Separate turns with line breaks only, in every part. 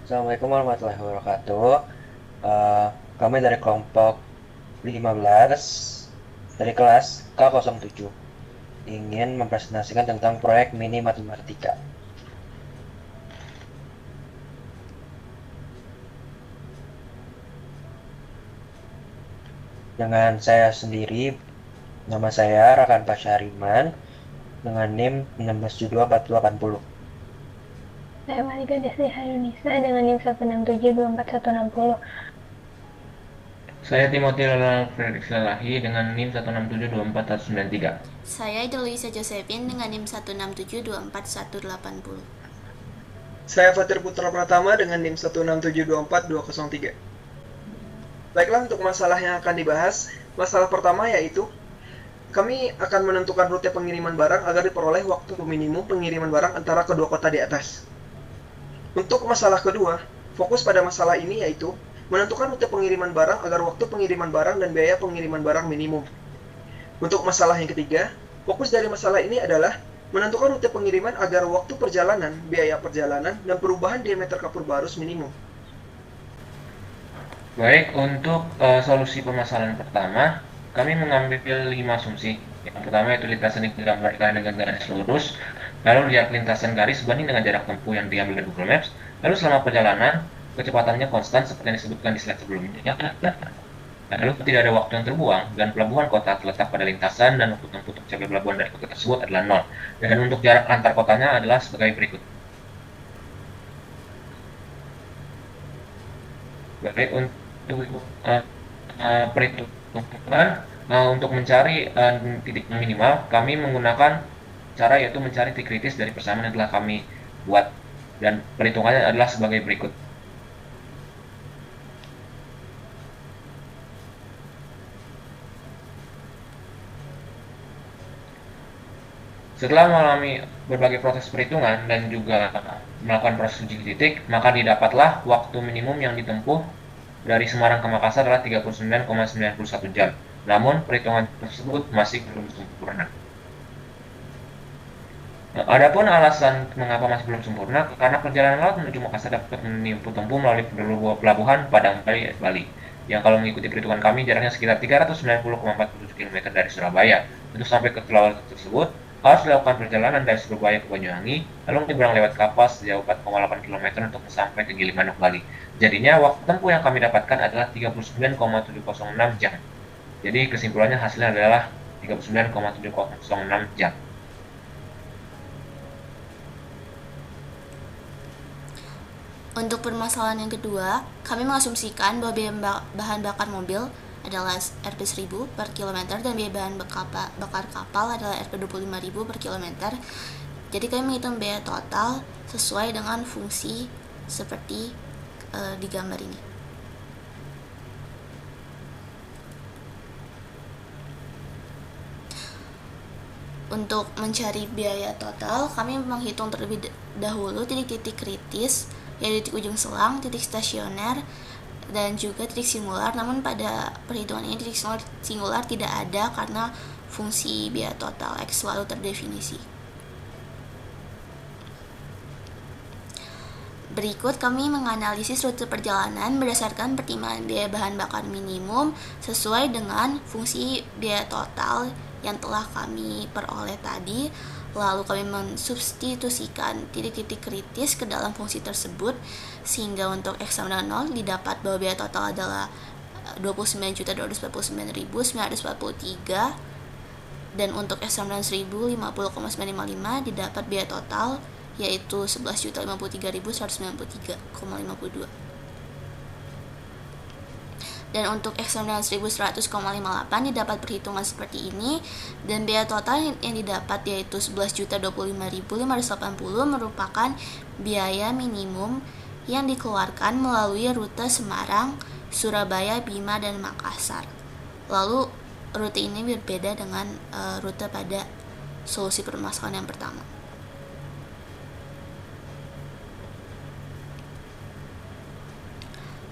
Assalamualaikum warahmatullahi wabarakatuh. Eh, Kami dari kelompok 15 dari kelas K07 ingin mempresentasikan tentang proyek mini matematika. Dengan saya sendiri, nama saya Rakan Pasyariman dengan NIM 16724280.
Saya Malika Desi Harunisa dengan NIM 167246160.
Saya Timothy Ronald Fredrik Salahi dengan NIM 1672493.
Saya Delisa Josephine dengan NIM 167241180.
Saya Fatir Putra Pratama dengan NIM 167242203. Baiklah, untuk masalah yang akan dibahas, masalah pertama yaitu kami akan menentukan rute pengiriman barang agar diperoleh waktu minimum pengiriman barang antara kedua kota di atas. Untuk masalah kedua, fokus pada masalah ini yaitu menentukan rute pengiriman barang agar waktu pengiriman barang dan biaya pengiriman barang minimum. Untuk masalah yang ketiga, fokus dari masalah ini adalah menentukan rute pengiriman agar waktu perjalanan, biaya perjalanan, dan perubahan diameter kapur barus minimum.
Baik, untuk solusi permasalahan pertama, kami mengambil 5 asumsi. Yang pertama yaitu lintasan digambarkan dengan garis lurus, lalu jarak lintasan garis sebanding dengan jarak tempuh yang diambil dari Google Maps, lalu selama perjalanan, kecepatannya konstan seperti yang disebutkan di slide sebelumnya. Lalu tidak ada waktu yang terbuang, dan pelabuhan kota terletak pada lintasan, dan waktu tempuh untuk mencapai pelabuhan dari kota tersebut adalah 0. Dan untuk jarak antar kotanya adalah sebagai berikut. Baik, untuk perhitungan, untuk mencari titik minimal, kami menggunakan cara yaitu mencari titik kritis dari persamaan yang telah kami buat. Dan perhitungannya adalah sebagai berikut. Setelah mengalami berbagai proses perhitungan dan juga melakukan proses uji titik, maka didapatlah waktu minimum yang ditempuh dari Semarang ke Makassar adalah 39,91 jam. Namun, perhitungan tersebut masih belum sempurna. Adapun alasan mengapa masih belum sempurna, karena perjalanan laut menuju Makassar dapat menempuh melalui pelabuhan Padang Bali, yang kalau mengikuti perhitungan kami jaraknya sekitar 390,47 km dari Surabaya. Untuk sampai ke pulau tersebut, harus dilakukan perjalanan dari Surabaya ke Banyuwangi, lalu menyeberang lewat kapal sejauh 4,8 km untuk sampai ke Gilimanuk, Bali. Jadinya waktu tempuh yang kami dapatkan adalah 39,706 jam. Jadi kesimpulannya hasilnya adalah 39,706 jam.
Untuk permasalahan yang kedua, kami mengasumsikan bahwa biaya bahan bakar mobil adalah Rp1.000 per kilometer dan biaya bahan bakar kapal adalah Rp25.000 per kilometer. Jadi kami menghitung biaya total sesuai dengan fungsi seperti di gambar ini. Untuk mencari biaya total, kami menghitung terlebih dahulu titik-titik kritis, yaitu titik ujung selang, titik stasioner, dan juga titik singular. Namun pada perhitungan ini titik singular tidak ada karena fungsi biaya total X selalu terdefinisi. Berikut kami menganalisis rute perjalanan berdasarkan pertimbangan biaya bahan bakar minimum sesuai dengan fungsi biaya total yang telah kami peroleh tadi. Lalu kami mensubstitusikan titik-titik kritis ke dalam fungsi tersebut, sehingga untuk X sama dengan 0 didapat bahwa biaya total adalah 29.249.943, dan untuk X sama dengan 1000 50,955 didapat biaya total yaitu 11.053.193,52. Dan untuk X sama dengan 1100,58 didapat perhitungan seperti ini, dan biaya total yang didapat yaitu 11.025.580 merupakan biaya minimum yang dikeluarkan melalui rute Semarang, Surabaya, Bima, dan Makassar. Lalu rute ini berbeda dengan rute pada solusi permasalahan yang pertama.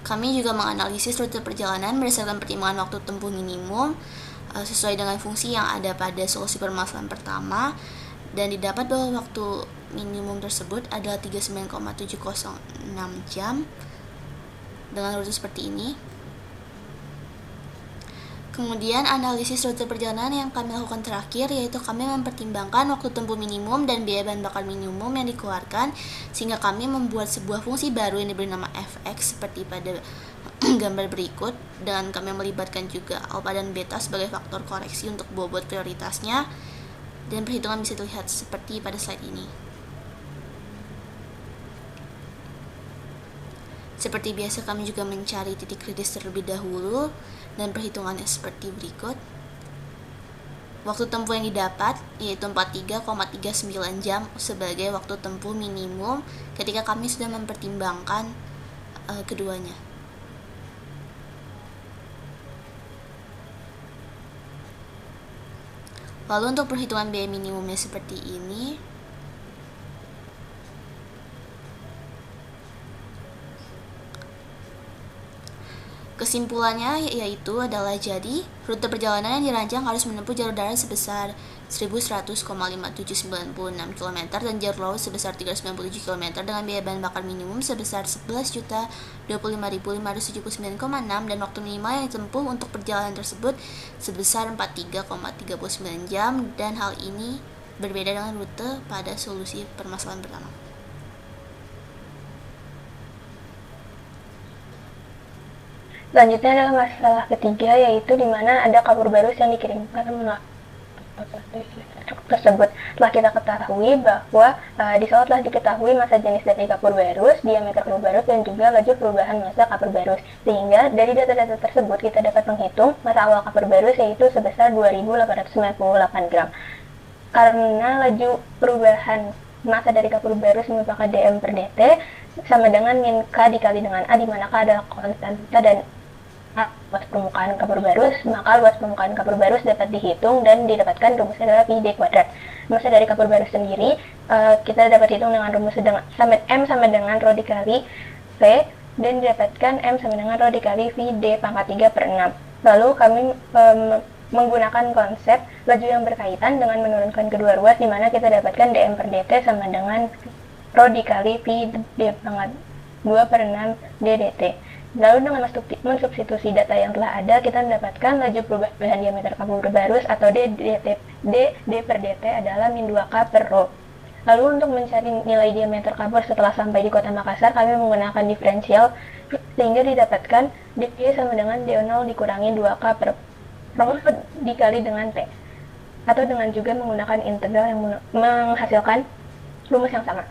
Kami juga menganalisis rute perjalanan berdasarkan pertimbangan waktu tempuh minimum sesuai dengan fungsi yang ada pada solusi permasalahan pertama, dan didapat bahwa waktu minimum tersebut adalah 39,706 jam dengan rute seperti ini. Kemudian analisis rute perjalanan yang kami lakukan terakhir yaitu kami mempertimbangkan waktu tempuh minimum dan biaya bahan bakar minimum yang dikeluarkan, sehingga kami membuat sebuah fungsi baru yang diberi nama fx seperti pada gambar berikut, dan kami melibatkan juga alfa dan beta sebagai faktor koreksi untuk bobot prioritasnya, dan perhitungan bisa dilihat seperti pada slide ini. Seperti biasa kami juga mencari titik kritis terlebih dahulu, dan perhitungannya seperti berikut. Waktu tempuh yang didapat yaitu 43,39 jam sebagai waktu tempuh minimum ketika kami sudah mempertimbangkan keduanya. Lalu untuk perhitungan biaya minimumnya seperti ini. Kesimpulannya yaitu adalah jadi rute perjalanan yang dirancang harus menempuh jalur darat sebesar 1100,5796 km dan jalur laut sebesar 397 km dengan biaya bahan bakar minimum sebesar 11.025.579,6 dan waktu minimal yang ditempuh untuk perjalanan tersebut sebesar 43,39 jam, dan hal ini berbeda dengan rute pada solusi permasalahan pertama.
Selanjutnya adalah masalah ketiga, yaitu di mana ada kabur barus yang dikirimkan tersebut. Telah kita ketahui bahwa di soal telah diketahui masa jenis dari kapur barus, diameter kapur barus, dan juga laju perubahan massa kapur barus. Sehingga dari data-data tersebut kita dapat menghitung masa awal kapur barus yaitu sebesar 2.898 gram. Karena laju perubahan massa dari kapur barus merupakan dm per dt sama dengan min k dikali dengan a, di mana k adalah konstanta dan luas permukaan kapur barus, maka luas permukaan kapur barus dapat dihitung dan didapatkan rumusnya adalah pi d kuadrat. Massa dari kapur barus sendiri kita dapat hitung dengan rumus m sama dengan rho dikali v, dan didapatkan m sama dengan rho dikali v d pangkat 3 per 6. Lalu kami menggunakan konsep laju yang berkaitan dengan menurunkan kedua ruas, di mana kita dapatkan dm per dt sama dengan rho dikali v d pangkat 2 per 6 d dt. Lalu dengan mensubstitusi data yang telah ada, kita mendapatkan laju perubahan diameter kapur barus atau d per dt adalah min 2k per rho. Lalu untuk mencari nilai diameter kapur setelah sampai di kota Makassar, kami menggunakan diferensial sehingga didapatkan dp sama dengan d0 dikurangi 2k per rho dikali dengan t, atau dengan juga menggunakan integral yang menghasilkan rumus yang sama.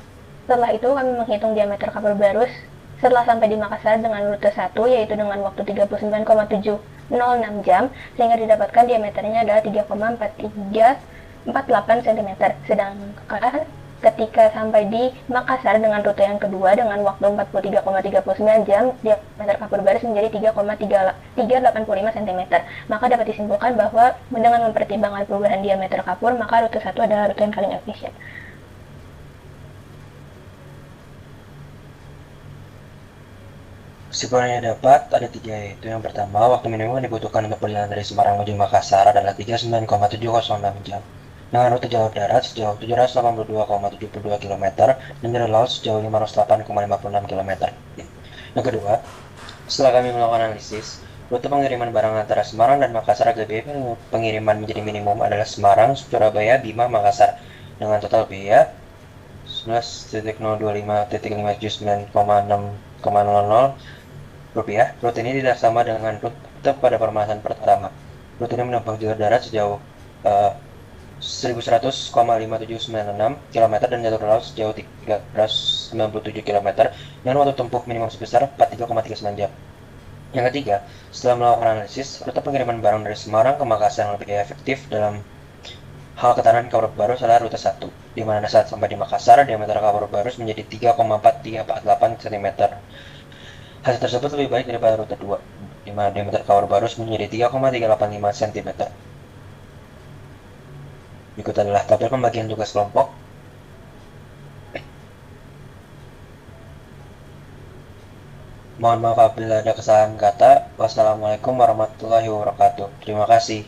Setelah itu kami menghitung diameter kapur barus setelah sampai di Makassar dengan rute 1, yaitu dengan waktu 39,706 jam, sehingga didapatkan diameternya adalah 3,4348 cm. Sedangkan ketika sampai di Makassar dengan rute yang kedua dengan waktu 43,39 jam, diameter kapur barus menjadi 3,385 cm. Maka dapat disimpulkan bahwa dengan mempertimbangkan perubahan diameter kapur, maka rute 1 adalah rute yang paling efisien.
Kesimpulannya dapat ada 3, yaitu yang pertama, waktu minimum yang dibutuhkan untuk perjalanan dari Semarang menuju Makassar adalah 39,706 jam dengan rute jalur darat sejauh 782,72 km dan jalur laut sejauh 508,56 km. Yang kedua, setelah kami melakukan analisis, rute pengiriman barang antara Semarang dan Makassar agar biaya pengiriman menjadi minimum adalah Semarang, Surabaya, Bima, Makassar dengan total biaya 11.025.579,6,00 rupiah. Rute ini tidak sama dengan rute pada permasalahan pertama. Rute ini menumpang jalur darat sejauh 1100,5796 km dan jalur laut sejauh 397 km dengan waktu tempuh minimum sebesar 43,39 jam. Yang ketiga, setelah melakukan analisis, rute pengiriman barang dari Semarang ke Makassar yang lebih efektif dalam hal ketahanan kapur barus adalah rute 1, di mana saat sampai di Makassar, diameter kapur barus menjadi 3,4348 cm. Hasil tersebut lebih baik daripada rute 2, di mana diameter kapur barus menjadi 3,385 cm. Berikut adalah tabel pembagian tugas kelompok. Mohon maaf apabila ada kesalahan kata. Wassalamualaikum warahmatullahi wabarakatuh. Terima kasih.